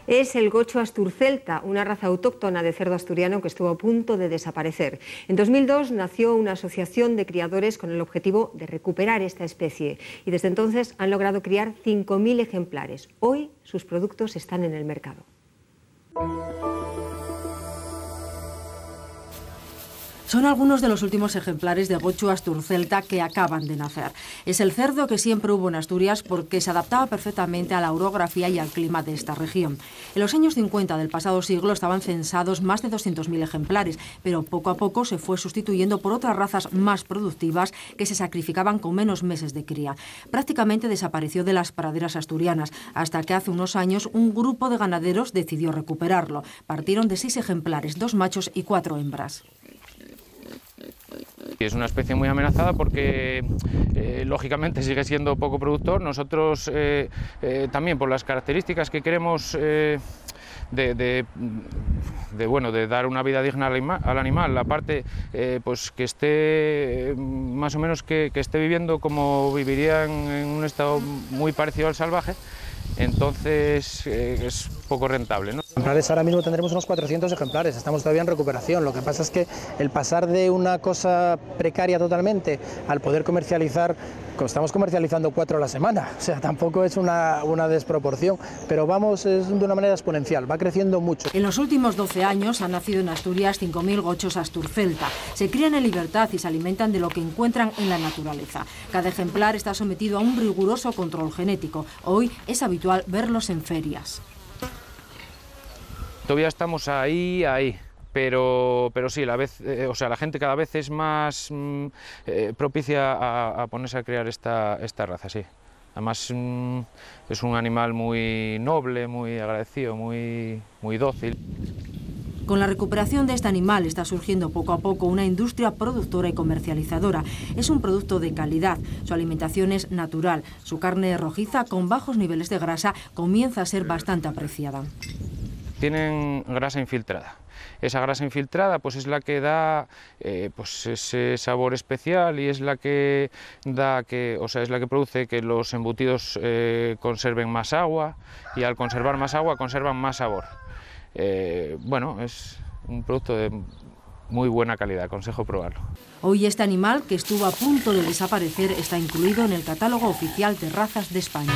Es el gocho asturcelta, una raza autóctona de cerdo asturiano que estuvo a punto de desaparecer. En 2002 nació una asociación de criadores con el objetivo de recuperar esta especie y desde entonces han logrado criar 5.000 ejemplares. Hoy sus productos están en el mercado. Son algunos de los últimos ejemplares de gocho asturcelta que acaban de nacer. Es el cerdo que siempre hubo en Asturias porque se adaptaba perfectamente a la orografía y al clima de esta región. En los años 50 del pasado siglo estaban censados más de 200.000 ejemplares, pero poco a poco se fue sustituyendo por otras razas más productivas que se sacrificaban con menos meses de cría. Prácticamente desapareció de las praderas asturianas, hasta que hace unos años un grupo de ganaderos decidió recuperarlo. Partieron de 6 ejemplares, 2 machos y 4 hembras. Es una especie muy amenazada porque lógicamente sigue siendo poco productor. Nosotros también por las características que queremos de dar una vida digna al animal, aparte pues que esté más o menos que esté viviendo como vivirían en un estado muy parecido al salvaje, entonces es poco rentable, ¿no? Ejemplares ahora mismo tendremos unos 400 ejemplares, estamos todavía en recuperación. Lo que pasa es que el pasar de una cosa precaria totalmente al poder comercializar, estamos comercializando 4 a la semana, o sea, tampoco es una desproporción, pero vamos, es de una manera exponencial, va creciendo mucho. En los últimos 12 años han nacido en Asturias 5.000 gochos asturcelta. Se crían en libertad y se alimentan de lo que encuentran en la naturaleza. Cada ejemplar está sometido a un riguroso control genético. Hoy es habitual verlos en ferias. Todavía estamos ahí, pero sí, la gente cada vez es más propicia a ponerse a criar esta raza, sí. Además es un animal muy noble, muy agradecido, muy dócil. Con la recuperación de este animal está surgiendo poco a poco una industria productora y comercializadora. Es un producto de calidad, su alimentación es natural, su carne rojiza con bajos niveles de grasa comienza a ser bastante apreciada. Tienen grasa infiltrada. Esa grasa infiltrada pues es la que da pues ese sabor especial y es la que es la que produce que los embutidos conserven más agua y al conservar más agua conservan más sabor. Bueno, es un producto de muy buena calidad, aconsejo probarlo. Hoy este animal, que estuvo a punto de desaparecer, está incluido en el catálogo oficial de razas de España.